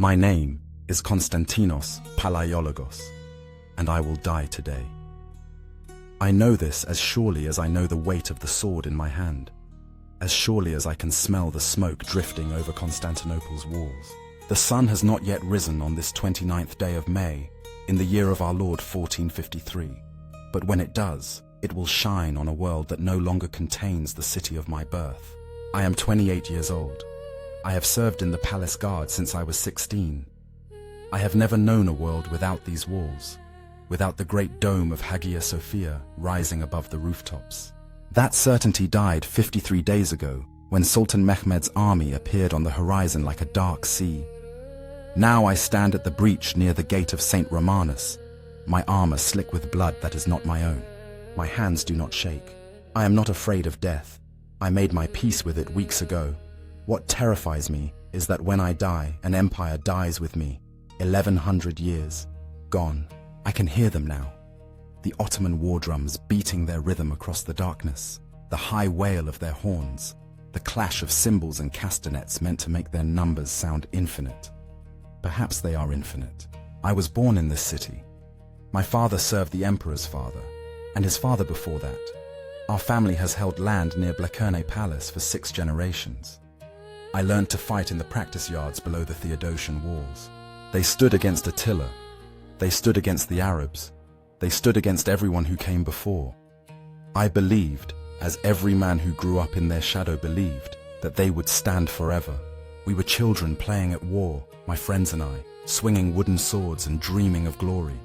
My name is Konstantinos Palaiologos, and I will die today. I know this as surely as I know the weight of the sword in my hand, as surely as I can smell the smoke drifting over Constantinople's walls. The sun has not yet risen on this 29th day of May, in the year of our Lord 1453, but when it does, it will shine on a world that no longer contains the city of my birth. I am 28 years old. I have served in the palace guard since I was 16. I have never known a world without these walls, without the great dome of Hagia Sophia rising above the rooftops. That certainty died 53 days ago when Sultan Mehmed's army appeared on the horizon like a dark sea. Now I stand at the breach near the gate of St. Romanus, my armor slick with blood that is not my own. My hands do not shake. I am not afraid of death. I made my peace with it weeks ago. What terrifies me is that when I die, an empire dies with me. 1100 years, gone. I can hear them now. The Ottoman war drums beating their rhythm across the darkness, the high wail of their horns, the clash of cymbals and castanets meant to make their numbers sound infinite. Perhaps they are infinite. I was born in this city. My father served the emperor's father, and his father before that. Our family has held land near Blachernae Palace for 6 generations. I learned to fight in the practice yards below the Theodosian Walls. They stood against Attila. They stood against the Arabs. They stood against everyone who came before. I believed, as every man who grew up in their shadow believed, that they would stand forever. We were children playing at war, my friends and I, swinging wooden swords and dreaming of glory.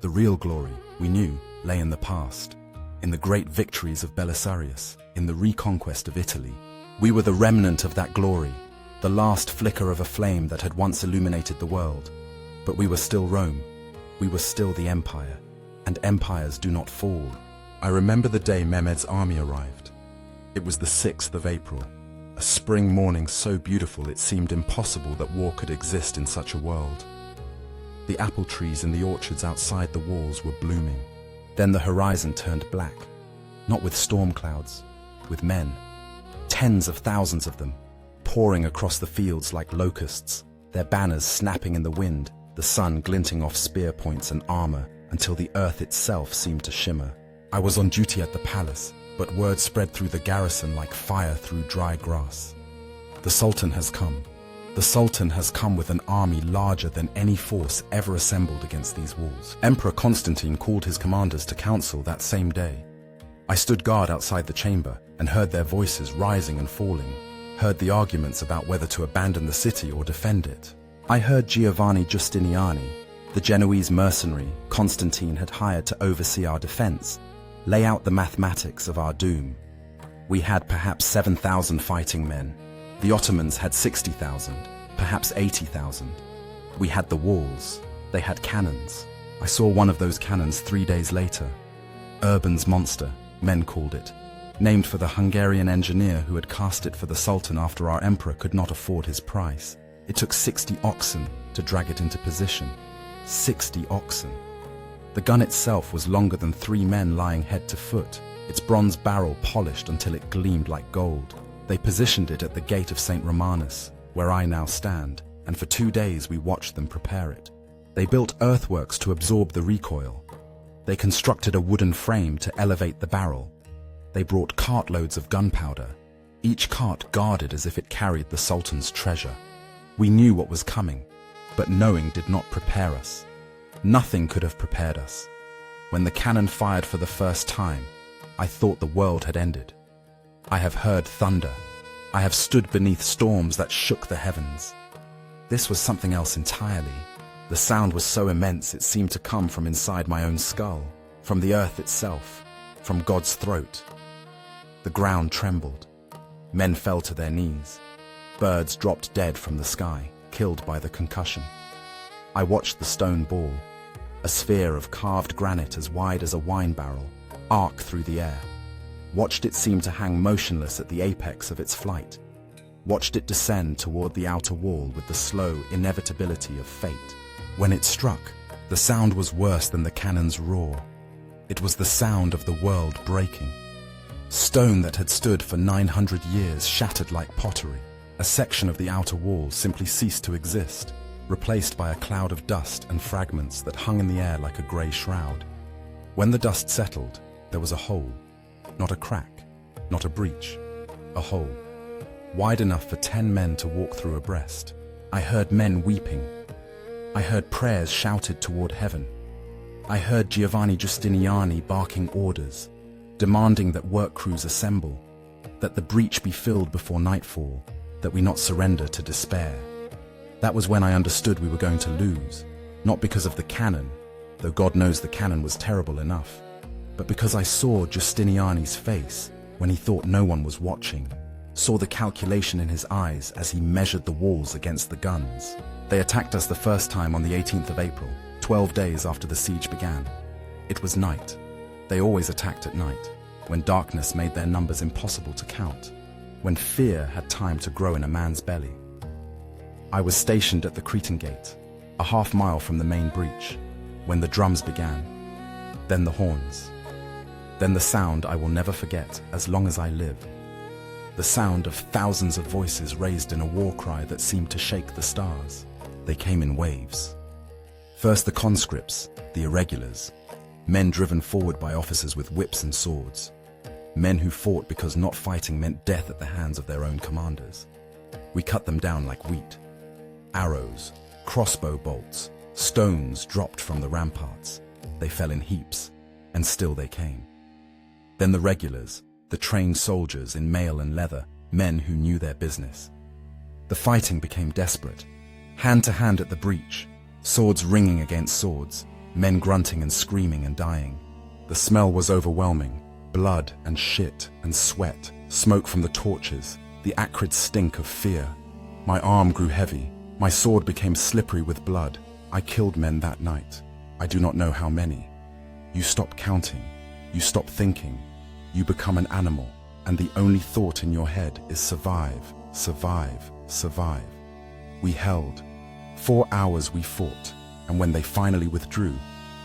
The real glory, we knew, lay in the past, in the great victories of Belisarius, in the reconquest of Italy. We were the remnant of that glory, the last flicker of a flame that had once illuminated the world. But we were still Rome. We were still the empire, and empires do not fall. I remember the day Mehmed's army arrived. It was the 6th of April, a spring morning so beautiful it seemed impossible that war could exist in such a world. The apple trees in the orchards outside the walls were blooming. Then the horizon turned black, not with storm clouds, with men. Tens of thousands of them, pouring across the fields like locusts, their banners snapping in the wind, the sun glinting off spear points and armor until the earth itself seemed to shimmer. I was on duty at the palace, but word spread through the garrison like fire through dry grass. The Sultan has come. The Sultan has come with an army larger than any force ever assembled against these walls. Emperor Constantine called his commanders to council that same day. I stood guard outside the chamber and heard their voices rising and falling, heard the arguments about whether to abandon the city or defend it. I heard Giovanni Giustiniani, the Genoese mercenary Constantine had hired to oversee our defense, lay out the mathematics of our doom. We had perhaps 7,000 fighting men. The Ottomans had 60,000, perhaps 80,000. We had the walls. They had cannons. I saw one of those cannons 3 days later. Urban's monster, men called it, named for the Hungarian engineer who had cast it for the Sultan after our emperor could not afford his price. It took 60 oxen to drag it into position. 60 oxen. The gun itself was longer than 3 men lying head to foot, its bronze barrel polished until it gleamed like gold. They positioned it at the gate of St. Romanus, where I now stand, and for 2 days we watched them prepare it. They built earthworks to absorb the recoil. They constructed a wooden frame to elevate the barrel. They brought cartloads of gunpowder, each cart guarded as if it carried the Sultan's treasure. We knew what was coming, but knowing did not prepare us. Nothing could have prepared us. When the cannon fired for the first time, I thought the world had ended. I have heard thunder. I have stood beneath storms that shook the heavens. This was something else entirely. The sound was so immense it seemed to come from inside my own skull, from the earth itself, from God's throat. The ground trembled. Men fell to their knees. Birds dropped dead from the sky, killed by the concussion. I watched the stone ball, a sphere of carved granite as wide as a wine barrel, arc through the air. Watched it seem to hang motionless at the apex of its flight. Watched it descend toward the outer wall with the slow inevitability of fate. When it struck, the sound was worse than the cannon's roar. It was the sound of the world breaking. Stone that had stood for 900 years shattered like pottery. A section of the outer wall simply ceased to exist. replaced by a cloud of dust and fragments that hung in the air like a grey shroud. When the dust settled, there was a hole, not a crack, not a breach, a hole, wide enough for 10 men to walk through abreast. I heard men weeping. I heard prayers shouted toward heaven. I heard Giovanni Giustiniani barking orders, demanding that work crews assemble, that the breach be filled before nightfall, that we not surrender to despair. That was when I understood we were going to lose, not because of the cannon, though God knows the cannon was terrible enough, but because I saw Giustiniani's face when he thought no one was watching, saw the calculation in his eyes as he measured the walls against the guns. They attacked us the first time on the 18th of April, 12 days after the siege began. It was night. They always attacked at night, when darkness made their numbers impossible to count, when fear had time to grow in a man's belly. I was stationed at the Cretan Gate, a half-mile from the main breach, when the drums began, then the horns, then the sound I will never forget as long as I live. The sound of thousands of voices raised in a war cry that seemed to shake the stars. They came in waves. First the conscripts, the irregulars, men driven forward by officers with whips and swords, men who fought because not fighting meant death at the hands of their own commanders. We cut them down like wheat. Arrows, crossbow bolts, stones dropped from the ramparts. They fell in heaps, and still they came. Then the regulars, the trained soldiers in mail and leather, men who knew their business. The fighting became desperate, hand to hand at the breach, swords ringing against swords, men grunting and screaming and dying. The smell was overwhelming, blood and shit and sweat, smoke from the torches, the acrid stink of fear. My arm grew heavy, my sword became slippery with blood. I killed men that night. I do not know how many. You stop counting, you stop thinking, you become an animal, and the only thought in your head is survive, survive, survive. We held. 4 hours we fought, and when they finally withdrew,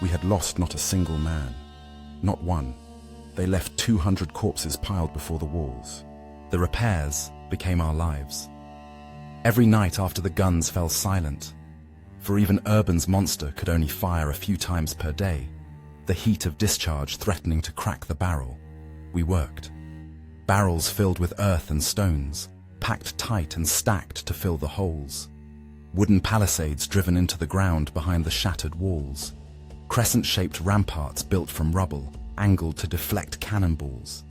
we had lost not a single man. Not one. They left 200 corpses piled before the walls. The repairs became our lives. Every night after the guns fell silent, for even Urban's monster could only fire a few times per day, the heat of discharge threatening to crack the barrel, we worked. Barrels filled with earth and stones, packed tight and stacked to fill the holes. Wooden palisades driven into the ground behind the shattered walls. Crescent-shaped ramparts built from rubble, angled to deflect cannonballs.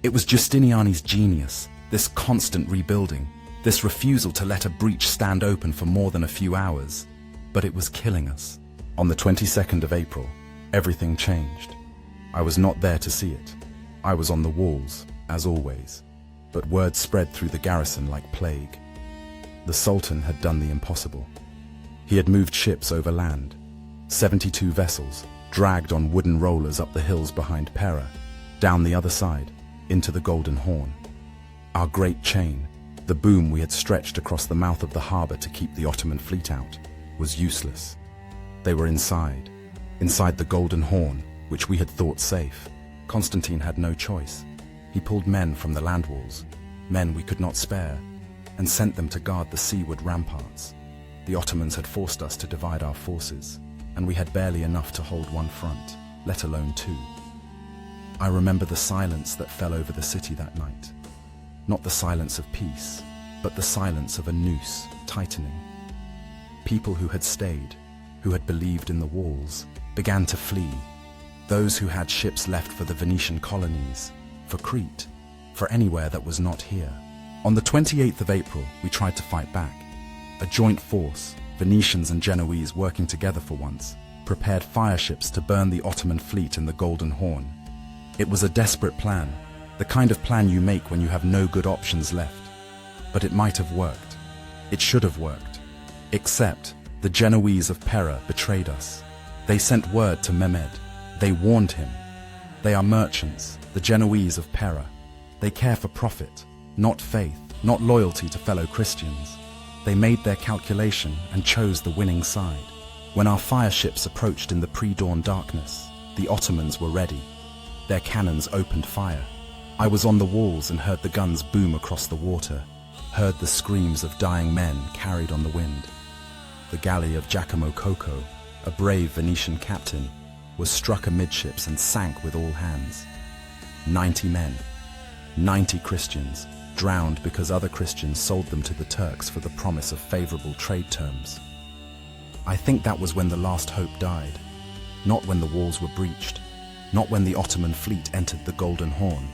It was Giustiniani's genius, this constant rebuilding, this refusal to let a breach stand open for more than a few hours. But it was killing us. On the 22nd of April, everything changed. I was not there to see it. I was on the walls, as always, but word spread through the garrison like plague. The Sultan had done the impossible. He had moved ships over land, 72 vessels, dragged on wooden rollers up the hills behind Pera, down the other side, into the Golden Horn. Our great chain, the boom we had stretched across the mouth of the harbor to keep the Ottoman fleet out, was useless. They were inside the Golden Horn, which we had thought safe. Constantine had no choice. He pulled men from the land walls, men we could not spare, and sent them to guard the seaward ramparts. The Ottomans had forced us to divide our forces, and we had barely enough to hold one front, let alone two. I remember the silence that fell over the city that night. Not the silence of peace, but the silence of a noose tightening. People who had stayed, who had believed in the walls, began to flee. Those who had ships left for the Venetian colonies, for Crete, for anywhere that was not here. On the 28th of April, we tried to fight back. A joint force, Venetians and Genoese working together for once, prepared fire ships to burn the Ottoman fleet in the Golden Horn. It was a desperate plan, the kind of plan you make when you have no good options left. But it might have worked. It should have worked. Except the Genoese of Pera betrayed us. They sent word to Mehmed. They warned him. They are merchants, the Genoese of Pera. They care for profit, not faith, not loyalty to fellow Christians. They made their calculation and chose the winning side. When our fire ships approached in the pre-dawn darkness, the Ottomans were ready. Their cannons opened fire. I was on the walls and heard the guns boom across the water, heard the screams of dying men carried on the wind. the galley of Giacomo Cocco, a brave Venetian captain, was struck amidships and sank with all hands. 90 men, 90 Christians, drowned because other Christians sold them to the Turks for the promise of favorable trade terms. I think that was when the last hope died, not when the walls were breached, not when the Ottoman fleet entered the Golden Horn.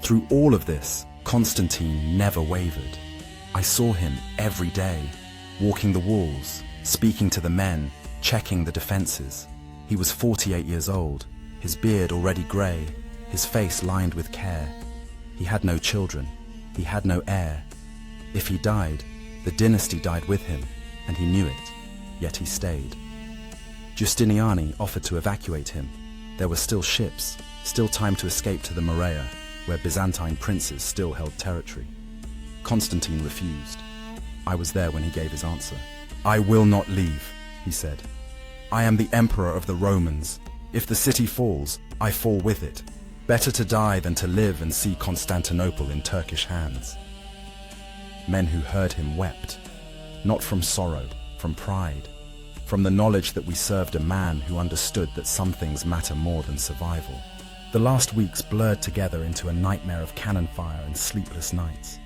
Through all of this, Constantine never wavered. I saw him every day, walking the walls, speaking to the men, checking the defenses. He was 48 years old, his beard already grey, his face lined with care. He had no children, he had no heir. If he died, the dynasty died with him, and he knew it, yet he stayed. Giustiniani offered to evacuate him. There were still ships, still time to escape to the Morea, where Byzantine princes still held territory. Constantine refused. I was there when he gave his answer. "I will not leave," he said. "I am the emperor of the Romans. If the city falls, I fall with it. Better to die than to live and see Constantinople in Turkish hands." Men who heard him wept, not from sorrow, from pride, from the knowledge that we served a man who understood that some things matter more than survival. The last weeks blurred together into a nightmare of cannon fire and sleepless nights.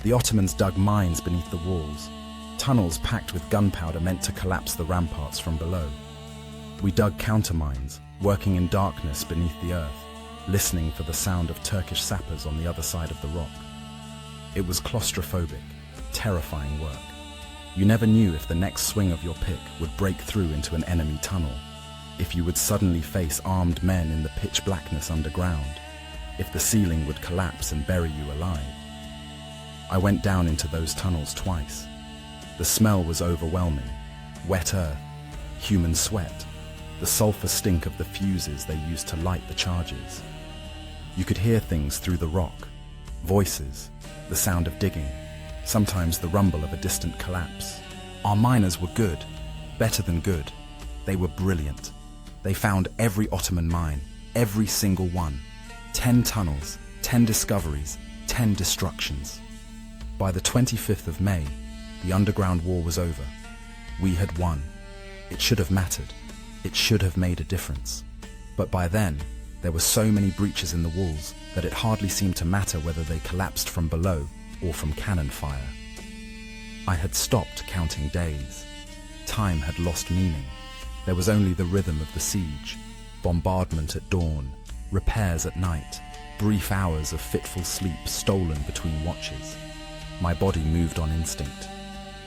The Ottomans dug mines beneath the walls, tunnels packed with gunpowder meant to collapse the ramparts from below. We dug countermines, working in darkness beneath the earth, listening for the sound of Turkish sappers on the other side of the rock. It was claustrophobic, terrifying work. You never knew if the next swing of your pick would break through into an enemy tunnel, if you would suddenly face armed men in the pitch blackness underground, if the ceiling would collapse and bury you alive. I went down into those tunnels twice. The smell was overwhelming. Wet earth, human sweat, the sulfur stink of the fuses they used to light the charges. You could hear things through the rock, voices, the sound of digging, sometimes the rumble of a distant collapse. Our miners were good, better than good. They were brilliant. They found every Ottoman mine, every single one. 10 tunnels, 10 discoveries, 10 destructions. By the 25th of May, the underground war was over. We had won. It should have mattered. It should have made a difference. But by then, there were so many breaches in the walls that it hardly seemed to matter whether they collapsed from below or from cannon fire. I had stopped counting days. Time had lost meaning. There was only the rhythm of the siege, bombardment at dawn, repairs at night, brief hours of fitful sleep stolen between watches. My body moved on instinct.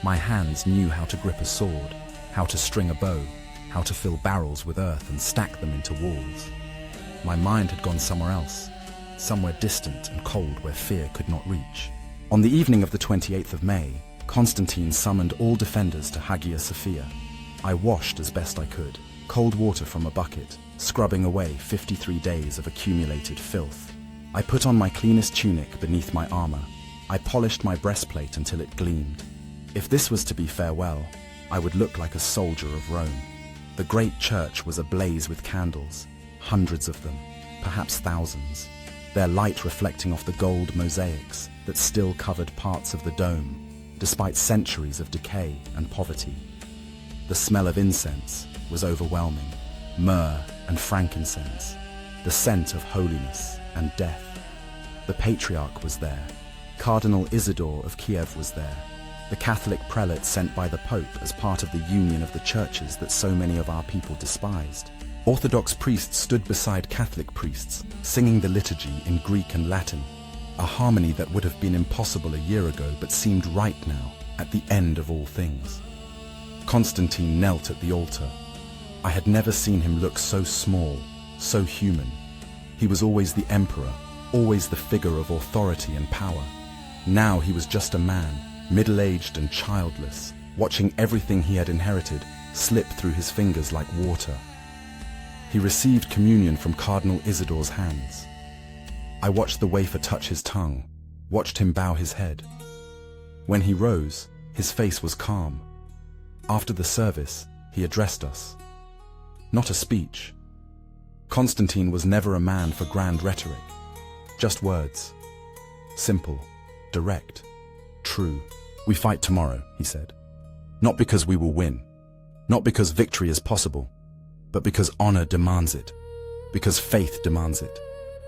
My hands knew how to grip a sword, how to string a bow, how to fill barrels with earth and stack them into walls. My mind had gone somewhere else, somewhere distant and cold where fear could not reach. On the evening of the 28th of May, Constantine summoned all defenders to Hagia Sophia. I washed as best I could, cold water from a bucket, scrubbing away 53 days of accumulated filth. I put on my cleanest tunic beneath my armor. I polished my breastplate until it gleamed. If this was to be farewell, I would look like a soldier of Rome. The great church was ablaze with candles, hundreds of them, perhaps thousands, their light reflecting off the gold mosaics that still covered parts of the dome, despite centuries of decay and poverty. The smell of incense was overwhelming, myrrh and frankincense, the scent of holiness and death. The Patriarch was there. Cardinal Isidore of Kiev was there, the Catholic prelate sent by the Pope as part of the union of the churches that so many of our people despised. Orthodox priests stood beside Catholic priests, singing the liturgy in Greek and Latin, a harmony that would have been impossible a year ago but seemed right now, at the end of all things. Constantine knelt at the altar. I had never seen him look so small, so human. He was always the emperor, always the figure of authority and power. Now he was just a man, middle-aged and childless, watching everything he had inherited slip through his fingers like water. He received communion from Cardinal Isidore's hands. I watched the wafer touch his tongue, watched him bow his head. When he rose, his face was calm. After the service, he addressed us. Not a speech. Constantine was never a man for grand rhetoric, just words. Simple, direct, true. "We fight tomorrow," he said. "Not because we will win, Not because victory is possible, but because honor demands it, because faith demands it,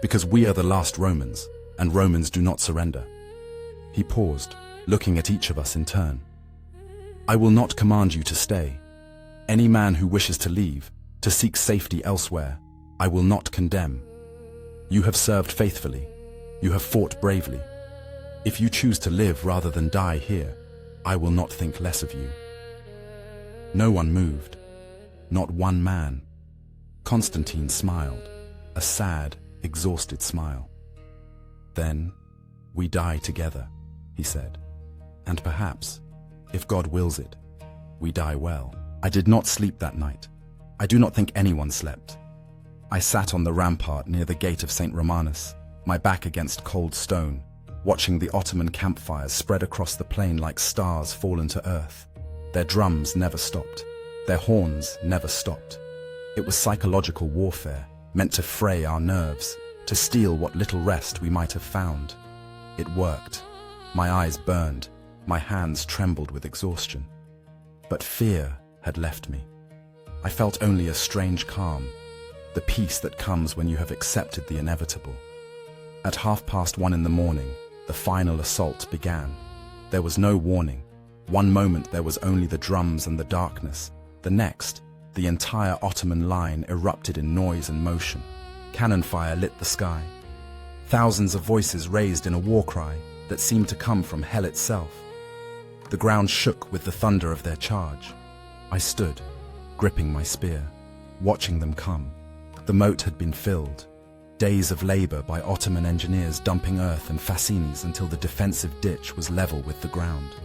because we are the last Romans, and Romans do not surrender. He paused, looking at each of us in turn. I will not command you to stay. Any man who wishes to leave, to seek safety elsewhere, I will not condemn. You have served faithfully. You have fought bravely. If you choose to live rather than die here, I will not think less of you. No one moved. Not one man. Constantine smiled, a sad, exhausted smile. Then, we die together, he said. And perhaps, if God wills it, we die well. I did not sleep that night. I do not think anyone slept. I sat on the rampart near the gate of St. Romanus, my back against cold stone, watching the Ottoman campfires spread across the plain like stars fallen to earth. Their drums never stopped. Their horns never stopped. It was psychological warfare, meant to fray our nerves, to steal what little rest we might have found. It worked. My eyes burned. My hands trembled with exhaustion. But fear had left me. I felt only a strange calm, the peace that comes when you have accepted the inevitable. At 1:30 in the morning, the final assault began. There was no warning. One moment there was only the drums and the darkness. The next, the entire Ottoman line erupted in noise and motion. Cannon fire lit the sky. Thousands of voices raised in a war cry that seemed to come from hell itself. The ground shook with the thunder of their charge. I stood, gripping my spear, watching them come. The moat had been filled. Days of labor by Ottoman engineers dumping earth and fascines until the defensive ditch was level with the ground.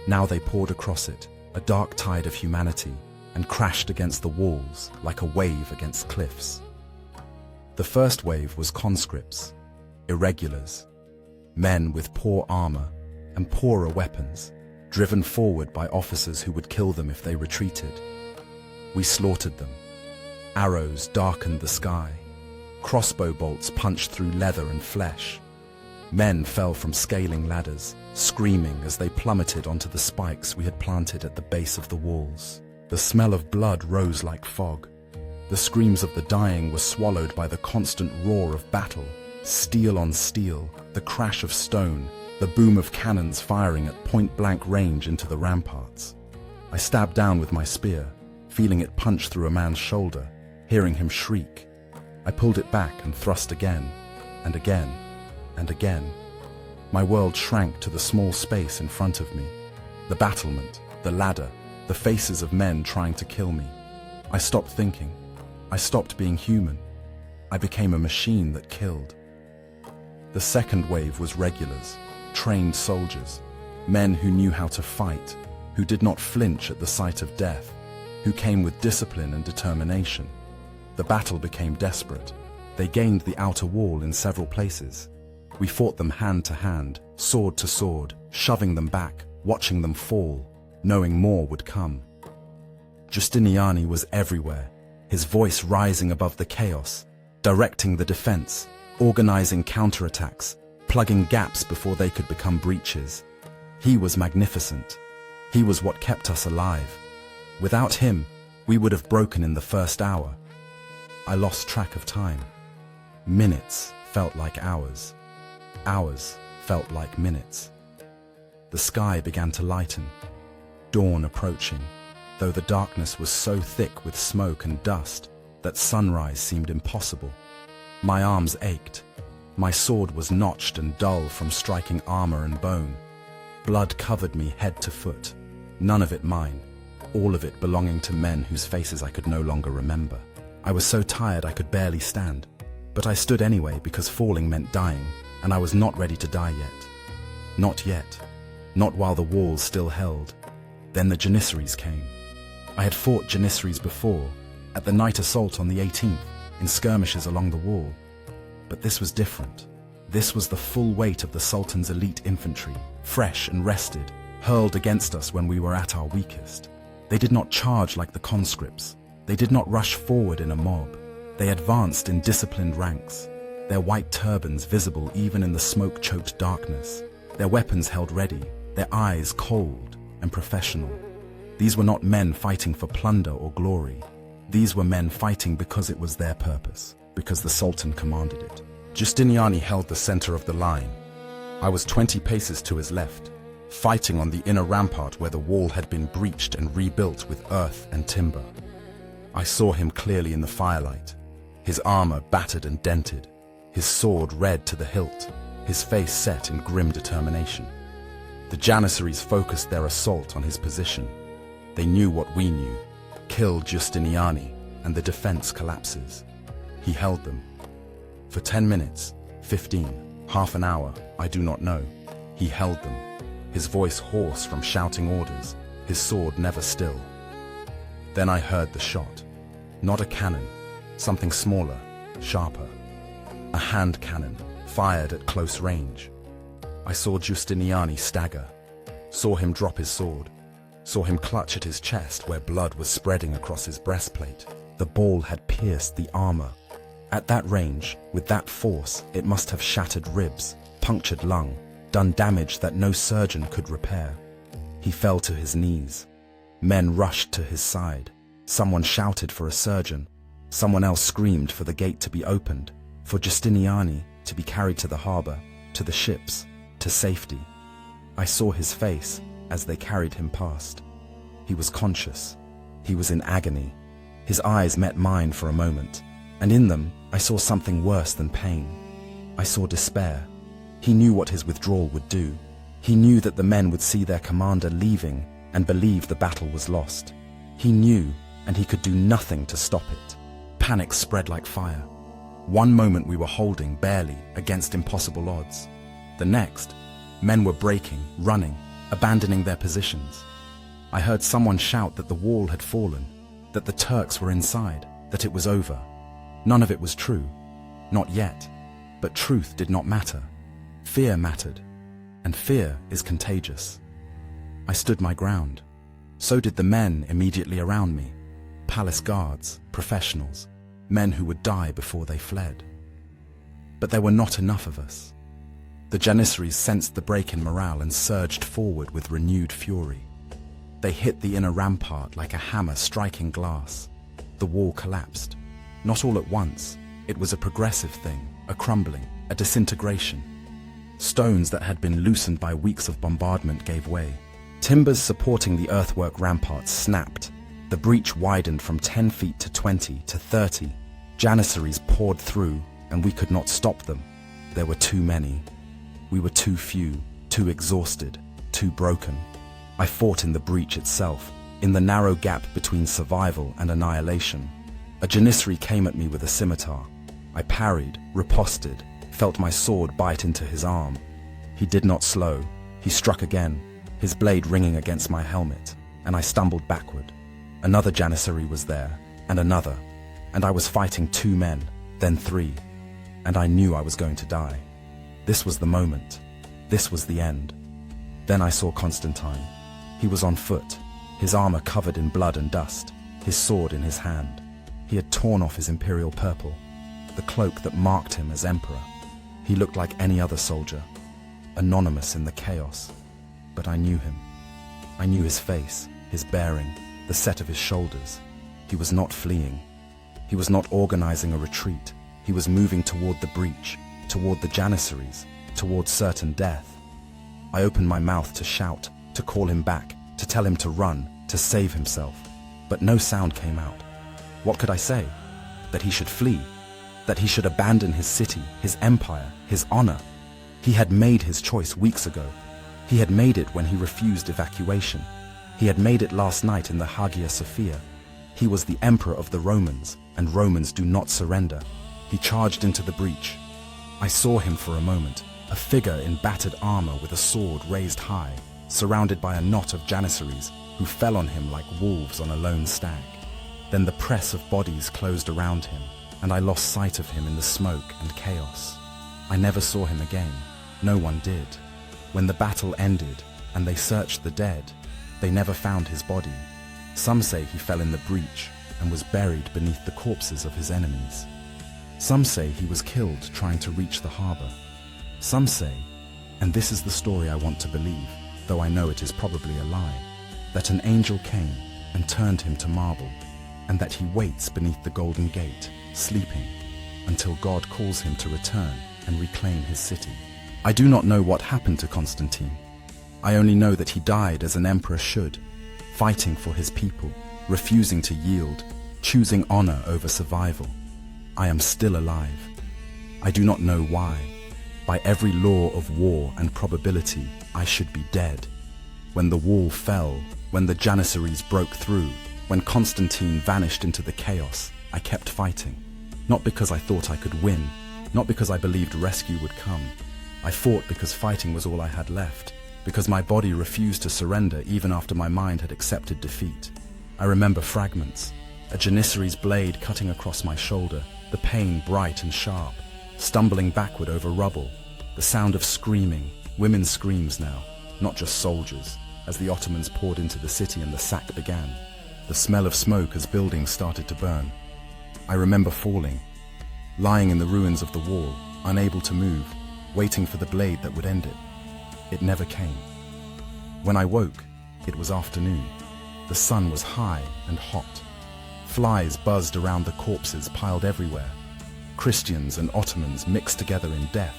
Now they poured across it, a dark tide of humanity, and crashed against the walls like a wave against cliffs. The first wave was conscripts, irregulars, men with poor armor and poorer weapons, driven forward by officers who would kill them if they retreated. We slaughtered them. Arrows darkened the sky. Crossbow bolts punched through leather and flesh. Men fell from scaling ladders, screaming as they plummeted onto the spikes we had planted at the base of the walls. The smell of blood rose like fog. The screams of the dying were swallowed by the constant roar of battle, steel on steel, the crash of stone, the boom of cannons firing at point-blank range into the ramparts. I stabbed down with my spear, feeling it punch through a man's shoulder, hearing him shriek. I pulled it back and thrust again, and again, and again. My world shrank to the small space in front of me. The battlement, the ladder, the faces of men trying to kill me. I stopped thinking. I stopped being human. I became a machine that killed. The second wave was regulars, trained soldiers, men who knew how to fight, who did not flinch at the sight of death, who came with discipline and determination. The battle became desperate. They gained the outer wall in several places. We fought them hand to hand, sword to sword, shoving them back, watching them fall, knowing more would come. Justiniani was everywhere, his voice rising above the chaos, directing the defense, organizing counterattacks, plugging gaps before they could become breaches. He was magnificent. He was what kept us alive. Without him, we would have broken in the first hour. I lost track of time. Minutes felt like hours. Hours felt like minutes. The sky began to lighten, dawn approaching, though the darkness was so thick with smoke and dust that sunrise seemed impossible. My arms ached. My sword was notched and dull from striking armor and bone. Blood covered me head to foot, none of it mine, all of it belonging to men whose faces I could no longer remember. I was so tired I could barely stand, but I stood anyway because falling meant dying, and I was not ready to die yet. Not yet. Not while the walls still held. Then the Janissaries came. I had fought Janissaries before, at the night assault on the 18th, in skirmishes along the wall. But this was different. This was the full weight of the Sultan's elite infantry, fresh and rested, hurled against us when we were at our weakest. They did not charge like the conscripts. They did not rush forward in a mob. They advanced in disciplined ranks, their white turbans visible even in the smoke-choked darkness, their weapons held ready, their eyes cold and professional. These were not men fighting for plunder or glory. These were men fighting because it was their purpose, because the Sultan commanded it. Giustiniani held the center of the line. I was 20 paces to his left, fighting on the inner rampart where the wall had been breached and rebuilt with earth and timber. I saw him clearly in the firelight, his armor battered and dented, his sword red to the hilt, his face set in grim determination. The Janissaries focused their assault on his position. They knew what we knew: kill Giustiniani, and the defense collapses. He held them. For 10 minutes, 15, half an hour, I do not know. He held them, his voice hoarse from shouting orders, his sword never still. Then I heard the shot. Not a cannon, something smaller, sharper. A hand cannon, fired at close range. I saw Giustiniani stagger, saw him drop his sword, saw him clutch at his chest where blood was spreading across his breastplate. The ball had pierced the armor. At that range, with that force, it must have shattered ribs, punctured lung, done damage that no surgeon could repair. He fell to his knees. Men rushed to his side. Someone shouted for a surgeon. Someone else screamed for the gate to be opened, for Giustiniani to be carried to the harbor, to the ships, to safety. I saw his face as they carried him past. He was conscious. He was in agony. His eyes met mine for a moment, and in them I saw something worse than pain. I saw despair. He knew what his withdrawal would do. He knew that the men would see their commander leaving and believe the battle was lost. He knew, and he could do nothing to stop it. Panic spread like fire. One moment we were holding barely against impossible odds. The next, men were breaking, running, abandoning their positions. I heard someone shout that the wall had fallen, that the Turks were inside, that it was over. None of it was true. Not yet. But truth did not matter. Fear mattered. And fear is contagious. I stood my ground. So did the men immediately around me. Palace guards, professionals, men who would die before they fled. But there were not enough of us. The Janissaries sensed the break in morale and surged forward with renewed fury. They hit the inner rampart like a hammer striking glass. The wall collapsed. Not all at once. It was a progressive thing, a crumbling, a disintegration. Stones that had been loosened by weeks of bombardment gave way. Timbers supporting the earthwork ramparts snapped. The breach widened from 10 feet to 20 to 30. Janissaries poured through, and we could not stop them. There were too many. We were too few, too exhausted, too broken. I fought in the breach itself, in the narrow gap between survival and annihilation. A Janissary came at me with a scimitar. I parried, riposted, felt my sword bite into his arm. He did not slow. He struck again, his blade ringing against my helmet, and I stumbled backward. Another Janissary was there, and another, and I was fighting 2 men, then 3, and I knew I was going to die. This was the moment. This was the end. Then I saw Constantine. He was on foot, his armor covered in blood and dust, his sword in his hand. He had torn off his imperial purple, the cloak that marked him as emperor. He looked like any other soldier, anonymous in the chaos. But I knew him. I knew his face, his bearing, the set of his shoulders. He was not fleeing. He was not organizing a retreat. He was moving toward the breach, toward the Janissaries, toward certain death. I opened my mouth to shout, to call him back, to tell him to run, to save himself. But no sound came out. What could I say? That he should flee? That he should abandon his city, his empire, his honor? He had made his choice weeks ago. He had made it when he refused evacuation. He had made it last night in the Hagia Sophia. He was the emperor of the Romans, and Romans do not surrender. He charged into the breach. I saw him for a moment, a figure in battered armor with a sword raised high, surrounded by a knot of Janissaries who fell on him like wolves on a lone stag. Then the press of bodies closed around him, and I lost sight of him in the smoke and chaos. I never saw him again. No one did. When the battle ended and they searched the dead, they never found his body. Some say he fell in the breach and was buried beneath the corpses of his enemies. Some say he was killed trying to reach the harbor. Some say, and this is the story I want to believe, though I know it is probably a lie, that an angel came and turned him to marble, and that he waits beneath the golden gate, sleeping, until God calls him to return and reclaim his city. I do not know what happened to Constantine. I only know that he died as an emperor should, fighting for his people, refusing to yield, choosing honor over survival. I am still alive. I do not know why. By every law of war and probability, I should be dead. When the wall fell, when the Janissaries broke through, when Constantine vanished into the chaos, I kept fighting. Not because I thought I could win, not because I believed rescue would come. I fought because fighting was all I had left, because my body refused to surrender even after my mind had accepted defeat. I remember fragments, a Janissary's blade cutting across my shoulder, the pain bright and sharp, stumbling backward over rubble, the sound of screaming, women's screams now, not just soldiers, as the Ottomans poured into the city and the sack began. The smell of smoke as buildings started to burn. I remember falling, lying in the ruins of the wall, unable to move, waiting for the blade that would end it. It never came. When I woke, it was afternoon. The sun was high and hot. Flies buzzed around the corpses piled everywhere. Christians and Ottomans mixed together in death,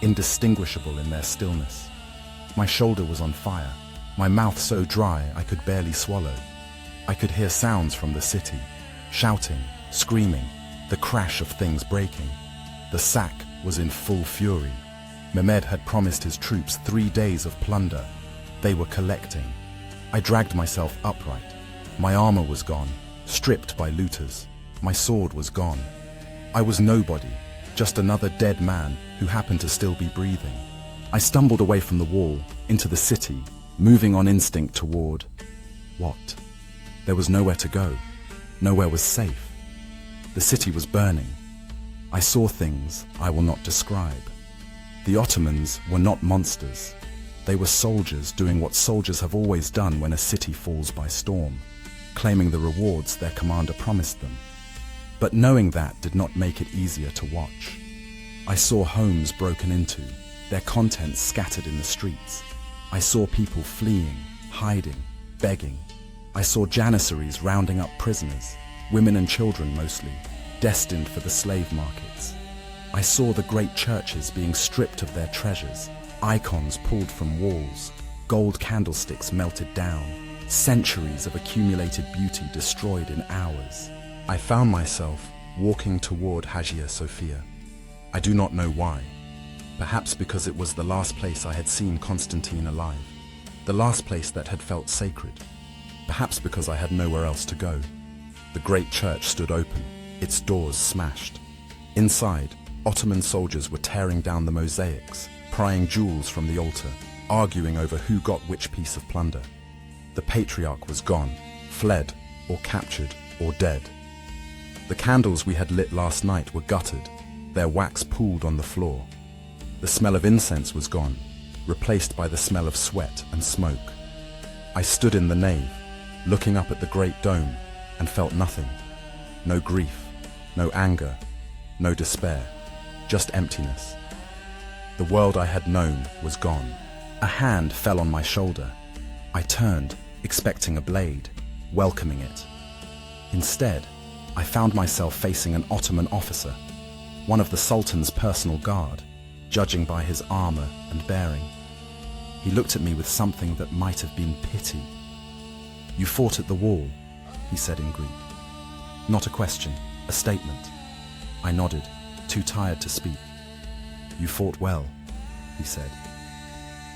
indistinguishable in their stillness. My shoulder was on fire, my mouth so dry I could barely swallow. I could hear sounds from the city, shouting, screaming, the crash of things breaking. The sack was in full fury. Mehmed had promised his troops 3 days of plunder. They were collecting. I dragged myself upright. My armor was gone, stripped by looters. My sword was gone. I was nobody, just another dead man who happened to still be breathing. I stumbled away from the wall, into the city, moving on instinct toward... what? There was nowhere to go. Nowhere was safe. The city was burning. I saw things I will not describe. The Ottomans were not monsters. They were soldiers doing what soldiers have always done when a city falls by storm, claiming the rewards their commander promised them. But knowing that did not make it easier to watch. I saw homes broken into, their contents scattered in the streets. I saw people fleeing, hiding, begging. I saw Janissaries rounding up prisoners, women and children mostly, destined for the slave markets. I saw the great churches being stripped of their treasures, icons pulled from walls, gold candlesticks melted down, centuries of accumulated beauty destroyed in hours. I found myself walking toward Hagia Sophia. I do not know why. Perhaps because it was the last place I had seen Constantine alive, the last place that had felt sacred. Perhaps because I had nowhere else to go. The great church stood open, its doors smashed. Inside, Ottoman soldiers were tearing down the mosaics, prying jewels from the altar, arguing over who got which piece of plunder. The patriarch was gone, fled, or captured, or dead. The candles we had lit last night were gutted, their wax pooled on the floor. The smell of incense was gone, replaced by the smell of sweat and smoke. I stood in the nave, looking up at the great dome, and felt nothing. No grief, no anger, no despair, just emptiness. The world I had known was gone. A hand fell on my shoulder. I turned, expecting a blade, welcoming it. Instead, I found myself facing an Ottoman officer, one of the Sultan's personal guard, judging by his armor and bearing. He looked at me with something that might have been pity. "You fought at the wall," he said in Greek. Not a question, a statement. I nodded, too tired to speak. "You fought well," he said.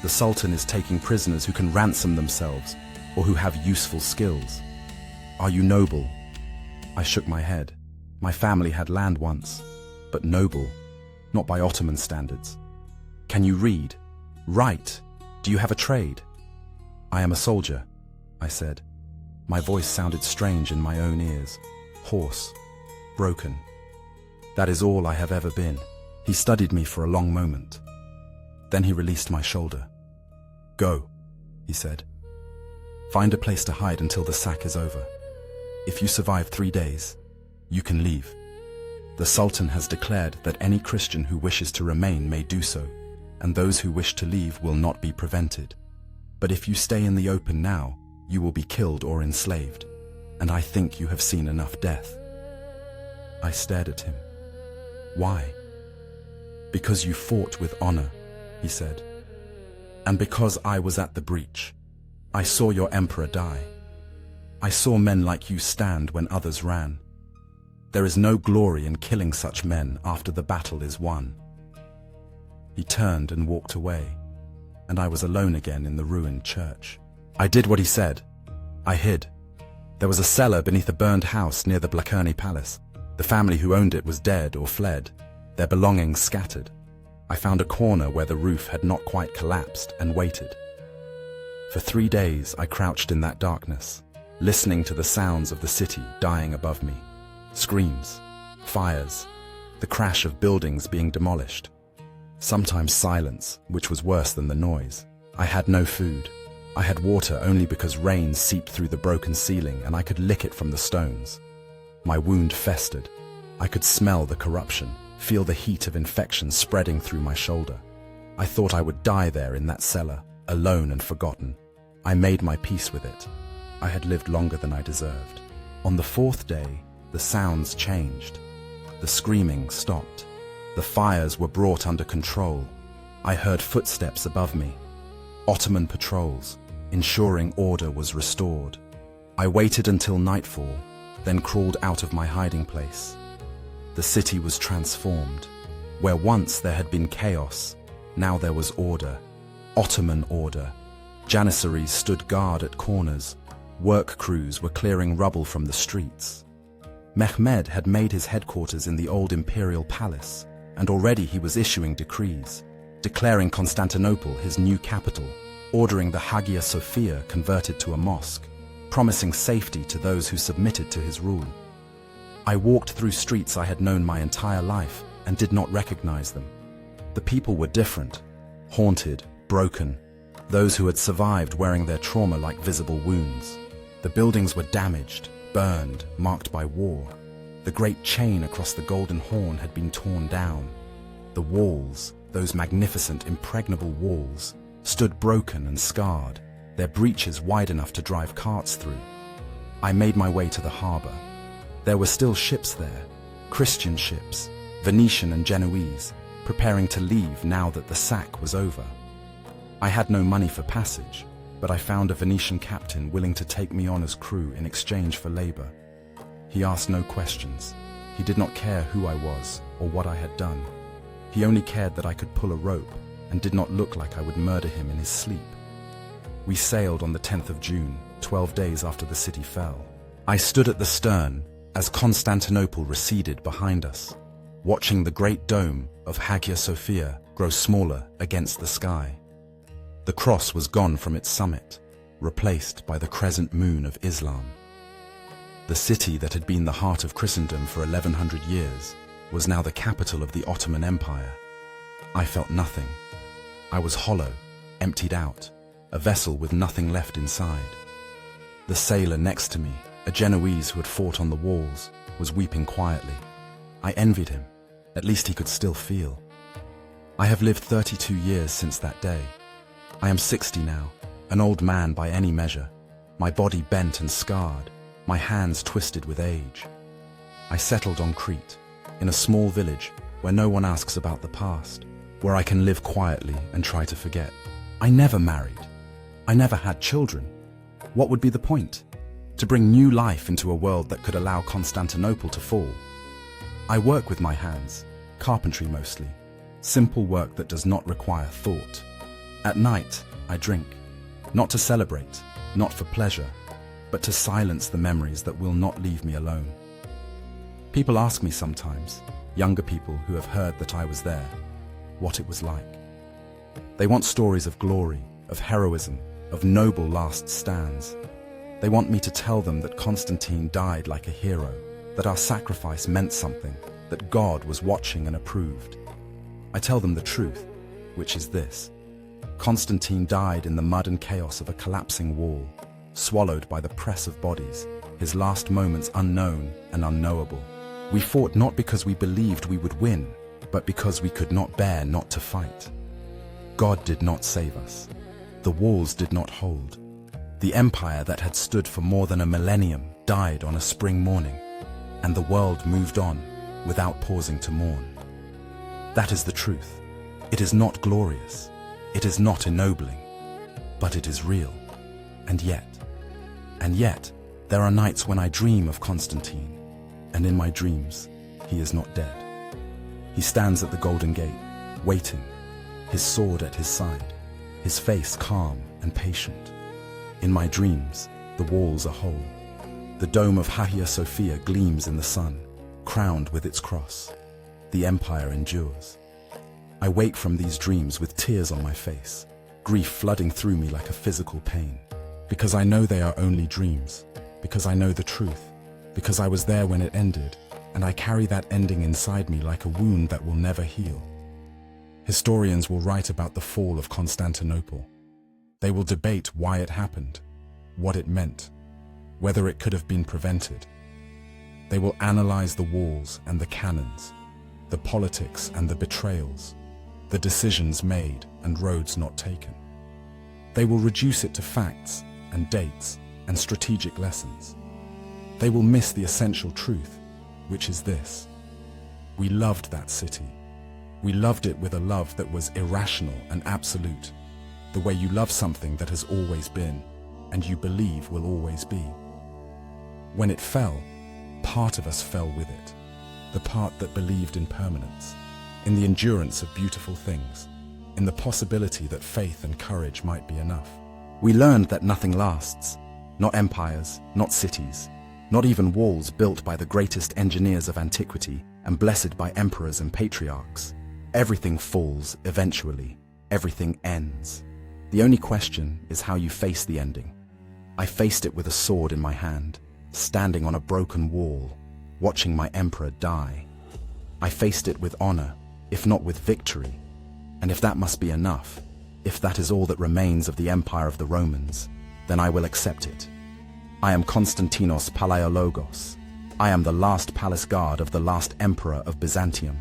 "The Sultan is taking prisoners who can ransom themselves or who have useful skills. Are you noble?" I shook my head. My family had land once, but noble, not by Ottoman standards. "Can you read? Write? Do you have a trade?" "I am a soldier," I said. My voice sounded strange in my own ears, hoarse, broken. "That is all I have ever been." He studied me for a long moment. Then he released my shoulder. "Go," he said. "Find a place to hide until the sack is over. If you survive 3 days, you can leave. The Sultan has declared that any Christian who wishes to remain may do so, and those who wish to leave will not be prevented. But if you stay in the open now, You will be killed or enslaved, and I think you have seen enough death." I stared at him. "Why?" "Because you fought with honor," he said. "And because I was at the breach. I saw your emperor die. I saw men like you stand when others ran. There is no glory in killing such men after the battle is won." He turned and walked away, and I was alone again in the ruined church. I did what he said. I hid. There was a cellar beneath a burned house near the Blacherny Palace. The family who owned it was dead or fled, their belongings scattered. I found a corner where the roof had not quite collapsed and waited. For 3 days I crouched in that darkness, listening to the sounds of the city dying above me. Screams, fires, the crash of buildings being demolished. Sometimes silence, which was worse than the noise. I had no food. I had water only because rain seeped through the broken ceiling and I could lick it from the stones. My wound festered. I could smell the corruption, feel the heat of infection spreading through my shoulder. I thought I would die there in that cellar, alone and forgotten. I made my peace with it. I had lived longer than I deserved. On the 4th day, the sounds changed. The screaming stopped. The fires were brought under control. I heard footsteps above me. Ottoman patrols, ensuring order was restored. I waited until nightfall, then crawled out of my hiding place. The city was transformed. Where once there had been chaos, now there was order. Ottoman order. Janissaries stood guard at corners. Work crews were clearing rubble from the streets. Mehmed had made his headquarters in the old imperial palace, and already he was issuing decrees, declaring Constantinople his new capital, ordering the Hagia Sophia converted to a mosque, promising safety to those who submitted to his rule. I walked through streets I had known my entire life and did not recognize them. The people were different, haunted, broken, those who had survived wearing their trauma like visible wounds. The buildings were damaged, burned, marked by war. The great chain across the Golden Horn had been torn down. The walls, those magnificent, impregnable walls, stood broken and scarred, their breaches wide enough to drive carts through. I made my way to the harbor. There were still ships there, Christian ships, Venetian and Genoese, preparing to leave now that the sack was over. I had no money for passage, but I found a Venetian captain willing to take me on as crew in exchange for labor. He asked no questions. He did not care who I was or what I had done. He only cared that I could pull a rope and did not look like I would murder him in his sleep. We sailed on the 10th of June, 12 days after the city fell. I stood at the stern as Constantinople receded behind us, watching the great dome of Hagia Sophia grow smaller against the sky. The cross was gone from its summit, replaced by the crescent moon of Islam. The city that had been the heart of Christendom for 1100 years was now the capital of the Ottoman Empire. I felt nothing. I was hollow, emptied out, a vessel with nothing left inside. The sailor next to me, a Genoese who had fought on the walls, was weeping quietly. I envied him. At least he could still feel. I have lived 32 years since that day. I am 60 now, an old man by any measure, my body bent and scarred, my hands twisted with age. I settled on Crete, in a small village where no one asks about the past, where I can live quietly and try to forget. I never married. I never had children. What would be the point? To bring new life into a world that could allow Constantinople to fall. I work with my hands, carpentry mostly, simple work that does not require thought. At night, I drink, not to celebrate, not for pleasure, but to silence the memories that will not leave me alone. People ask me sometimes, younger people who have heard that I was there, what it was like. They want stories of glory, of heroism, of noble last stands. They want me to tell them that Constantine died like a hero, that our sacrifice meant something, that God was watching and approved. I tell them the truth, which is this. Constantine died in the mud and chaos of a collapsing wall, swallowed by the press of bodies, his last moments unknown and unknowable. We fought not because we believed we would win, but because we could not bear not to fight. God did not save us. The walls did not hold. The empire that had stood for more than a millennium died on a spring morning, and the world moved on without pausing to mourn. That is the truth. It is not glorious. It is not ennobling, but it is real. And yet, there are nights when I dream of Constantine, and in my dreams, he is not dead. He stands at the Golden Gate, waiting, his sword at his side, his face calm and patient. In my dreams, the walls are whole. The dome of Hagia Sophia gleams in the sun, crowned with its cross. The empire endures. I wake from these dreams with tears on my face, grief flooding through me like a physical pain. Because I know they are only dreams, because I know the truth, because I was there when it ended, and I carry that ending inside me like a wound that will never heal. Historians will write about the fall of Constantinople. They will debate why it happened, what it meant, whether it could have been prevented. They will analyze the walls and the cannons, the politics and the betrayals, the decisions made and roads not taken. They will reduce it to facts and dates and strategic lessons. They will miss the essential truth, which is this: we loved that city. We loved it with a love that was irrational and absolute, the way you love something that has always been and you believe will always be. When it fell, part of us fell with it, the part that believed in permanence, in the endurance of beautiful things, in the possibility that faith and courage might be enough. We learned that nothing lasts, not empires, not cities, not even walls built by the greatest engineers of antiquity and blessed by emperors and patriarchs. Everything falls eventually, everything ends. The only question is how you face the ending. I faced it with a sword in my hand, standing on a broken wall, watching my emperor die. I faced it with honor, if not with victory. And if that must be enough, if that is all that remains of the empire of the Romans, then I will accept it. I am Konstantinos Palaiologos. I am the last palace guard of the last emperor of Byzantium.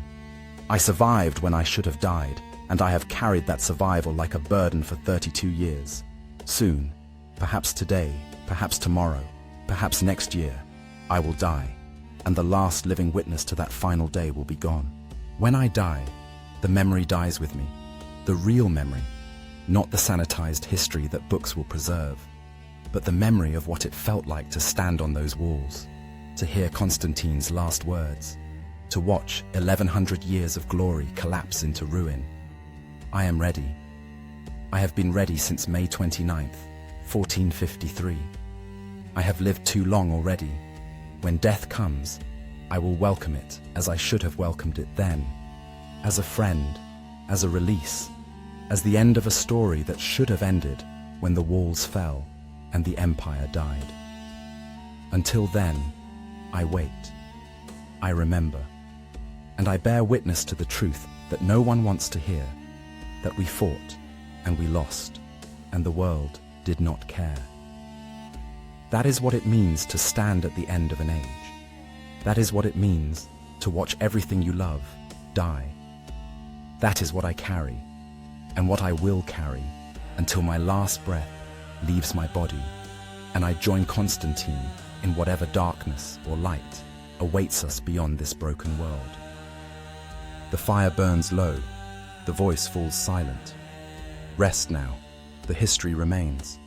I survived when I should have died, and I have carried that survival like a burden for 32 years. Soon, perhaps today, perhaps tomorrow, perhaps next year, I will die, and the last living witness to that final day will be gone. When I die, the memory dies with me, the real memory, not the sanitized history that books will preserve, but the memory of what it felt like to stand on those walls, to hear Constantine's last words, to watch 1100 years of glory collapse into ruin. I am ready. I have been ready since May 29th, 1453. I have lived too long already. When death comes, I will welcome it as I should have welcomed it then, as a friend, as a release, as the end of a story that should have ended when the walls fell and the empire died. Until then, I wait. I remember. And I bear witness to the truth that no one wants to hear, that we fought and we lost, and the world did not care. That is what it means to stand at the end of an age. That is what it means to watch everything you love die. That is what I carry, and what I will carry until my last breath leaves my body, and I join Constantine in whatever darkness or light awaits us beyond this broken world. The fire burns low, the voice falls silent. Rest now, the history remains.